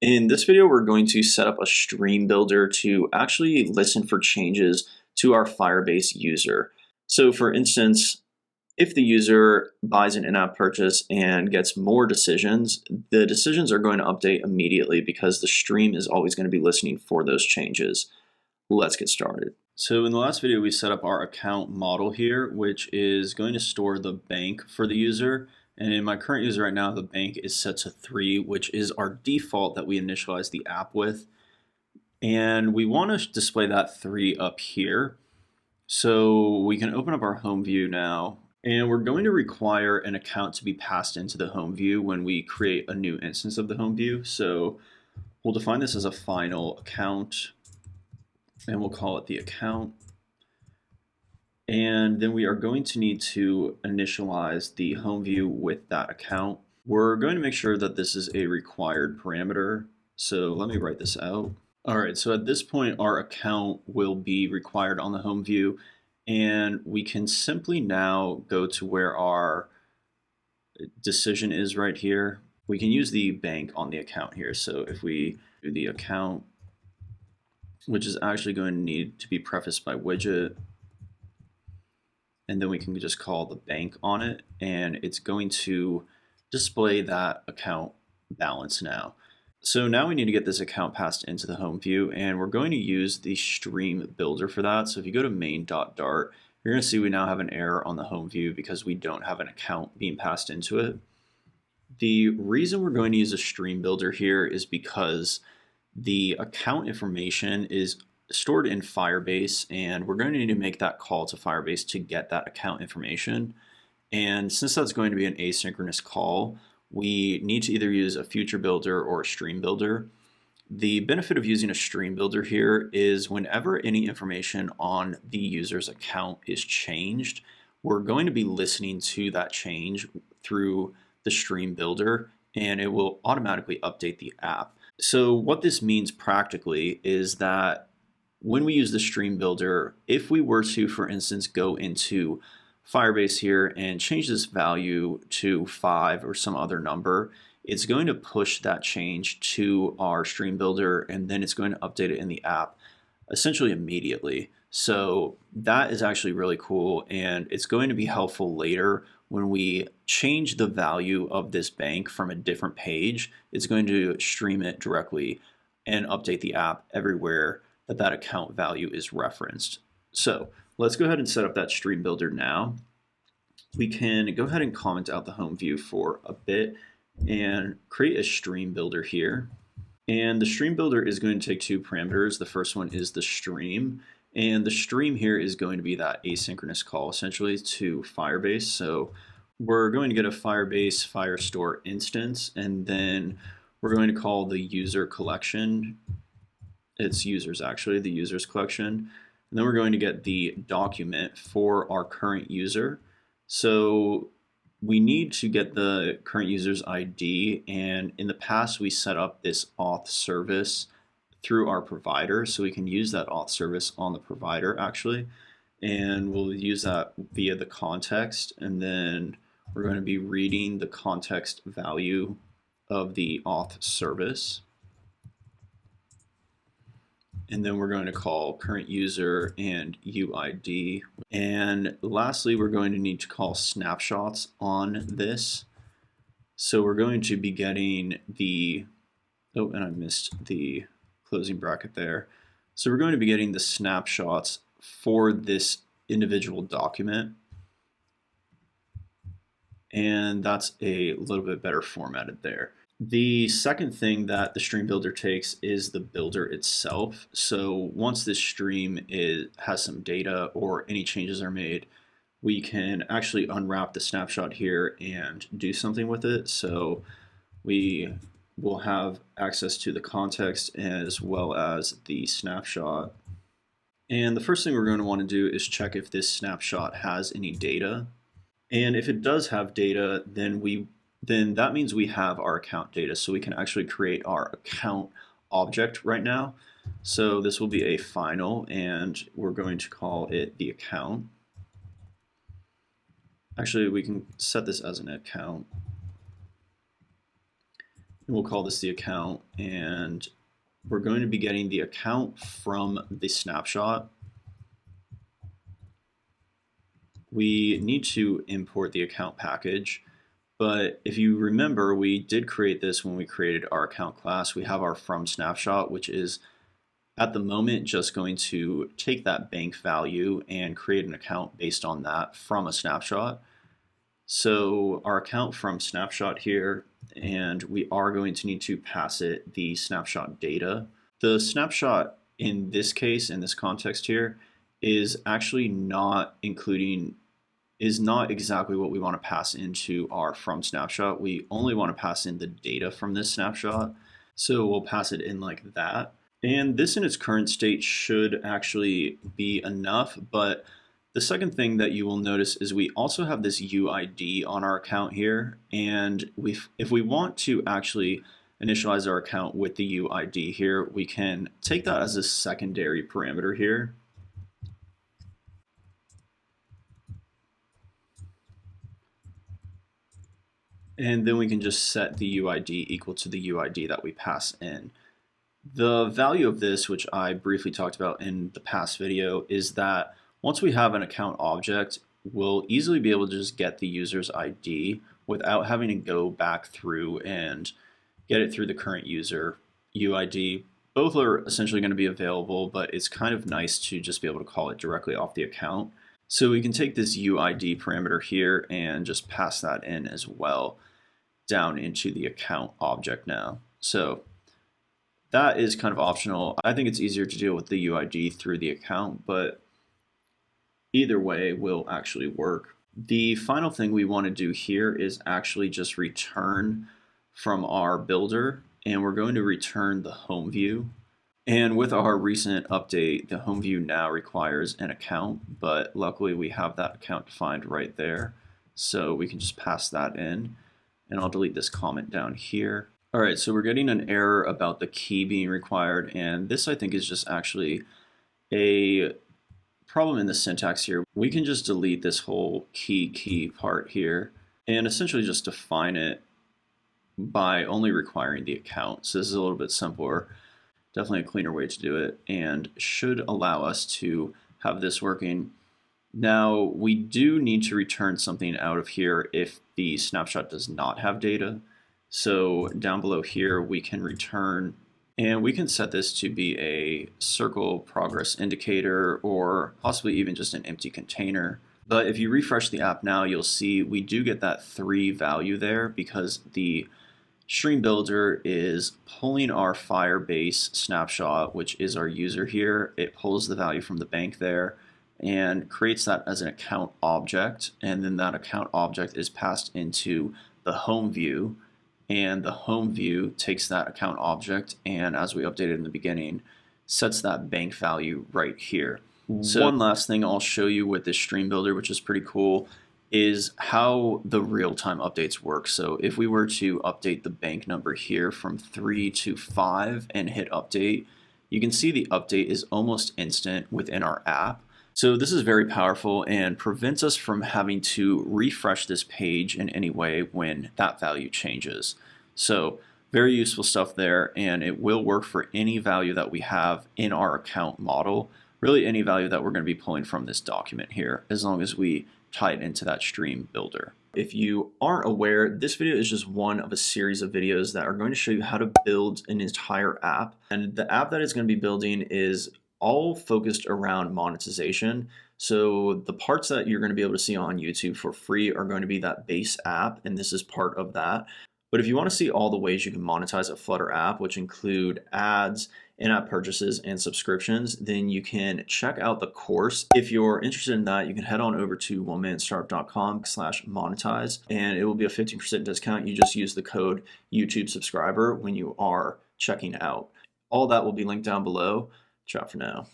In this video, we're going to set up a stream builder to actually listen for changes to our Firebase user. So for instance, if the user buys an in-app purchase and gets more decisions, the decisions are going to update immediately because the stream is always going to be listening for those changes. Let's get started. So in the last video, we set up our account model here, which is going to store the bank for the user. And in my current user right now, the bank is set to 3, which is our default that we initialize the app with. And we want to display that 3 up here. So we can open up our home view now. And we're going to require an account to be passed into the home view when we create a new instance of the home view. So we'll define this as a final account, and we'll call it the account. And then we are going to need to initialize the home view with that account. We're going to make sure that this is a required parameter. So let me write this out. All right, so at this point, our account will be required on the home view. And we can simply now go to where our decision is right here. We can use the bank on the account here. So if we do the account, which is actually going to need to be prefaced by widget, and then we can just call the bank on it, and it's going to display that account balance now. So now we need to get this account passed into the home view, and we're going to use the stream builder for that. So if you go to main.dart, you're going to see we now have an error on the home view because we don't have an account being passed into it. The reason we're going to use a stream builder here is because the account information is stored in Firebase, and we're going to need to make that call to Firebase to get that account information. And since that's going to be an asynchronous call, we need to either use a future builder or a stream builder. The benefit of using a stream builder here is whenever any information on the user's account is changed, we're going to be listening to that change through the stream builder, and it will automatically update the app. So what this means practically is that when we use the stream builder, if we were to, for instance, go into Firebase here and change this value to 5 or some other number, it's going to push that change to our stream builder, and then it's going to update it in the app essentially immediately. So that is actually really cool, and it's going to be helpful later when we change the value of this bank from a different page. It's going to stream it directly and update the app everywhere that account value is referenced. So let's go ahead and set up that stream builder now. We can go ahead and comment out the home view for a bit and create a stream builder here. And the stream builder is going to take 2 parameters. The first one is the stream, and the stream here is going to be that asynchronous call essentially to Firebase. So we're going to get a Firebase Firestore instance, and then we're going to call the user collection. It's users actually, the users collection. And then we're going to get the document for our current user. So we need to get the current user's ID, and in the past we set up this auth service through our provider, so we can use that auth service on the provider actually, and we'll use that via the context, and then we're going to be reading the context value of the auth service. And then we're going to call current user and UID. And lastly, we're going to need to call snapshots on this. So we're going to be getting the, oh, and I missed the closing bracket there. So we're going to be getting the snapshots for this individual document. And that's a little bit better formatted there. The second thing that the stream builder takes is the builder itself. So once this stream has some data or any changes are made, we can actually unwrap the snapshot here and do something with it. So we will have access to the context as well as the snapshot. And the first thing we're going to want to do is check if this snapshot has any data. And if it does have data, then that means we have our account data, so we can actually create our account object right now. So this will be a final, and we're going to call it the account. Actually, we can set this as an account. And we'll call this the account, and we're going to be getting the account from the snapshot. We need to import the account package, but if you remember, we did create this when we created our account class. We have our from snapshot, which is at the moment just going to take that bank value and create an account based on that from a snapshot. So our account from snapshot here, and we are going to need to pass it the snapshot data. The snapshot in this case, in this context here, is actually not exactly what we want to pass into our from snapshot. We only want to pass in the data from this snapshot. So we'll pass it in like that. And this in its current state should actually be enough, but the second thing that you will notice is we also have this UID on our account here, and if we want to actually initialize our account with the UID here, we can take that as a secondary parameter here. And then we can just set the UID equal to the UID that we pass in. The value of this, which I briefly talked about in the past video, is that once we have an account object, we'll easily be able to just get the user's ID without having to go back through and get it through the current user UID. Both are essentially going to be available, but it's kind of nice to just be able to call it directly off the account. So we can take this UID parameter here and just pass that in as well down into the account object now. So that is kind of optional. I think it's easier to deal with the UID through the account, but either way will actually work. The final thing we want to do here is actually just return from our builder, and we're going to return the home view. And with our recent update, the home view now requires an account, but luckily we have that account defined right there. So we can just pass that in, and I'll delete this comment down here. All right, so we're getting an error about the key being required, and this I think is just actually a problem in the syntax here. We can just delete this whole key part here and essentially just define it by only requiring the account. So this is a little bit simpler, definitely a cleaner way to do it, and should allow us to have this working. Now we do need to return something out of here if the snapshot does not have data. So down below here we can return, and we can set this to be a circle progress indicator or possibly even just an empty container. But if you refresh the app now, you'll see we do get that 3 value there because the stream builder is pulling our Firebase snapshot, which is our user here. It pulls the value from the bank there and creates that as an account object, and then that account object is passed into the home view, and the home view takes that account object and, as we updated in the beginning, sets that bank value right here. So one last thing I'll show you with this stream builder, which is pretty cool, is how the real-time updates work. So if we were to update the bank number here from 3 to 5 and hit update, you can see the update is almost instant within our app. So this is very powerful and prevents us from having to refresh this page in any way when that value changes. So very useful stuff there, and it will work for any value that we have in our account model, really any value that we're going to be pulling from this document here, as long as we tie it into that stream builder. If you aren't aware, this video is just one of a series of videos that are going to show you how to build an entire app. And the app that it's going to be building is all focused around monetization. So the parts that you're going to be able to see on YouTube for free are going to be that base app, and this is part of that. But if you want to see all the ways you can monetize a Flutter app, which include ads, in-app purchases, and subscriptions, then you can check out the course. If you're interested in that, you can head on over to onemanstartup.com/monetize, and it will be a 15% discount. You just use the code YouTube subscriber when you are checking out. All that will be linked down below. Ciao for now.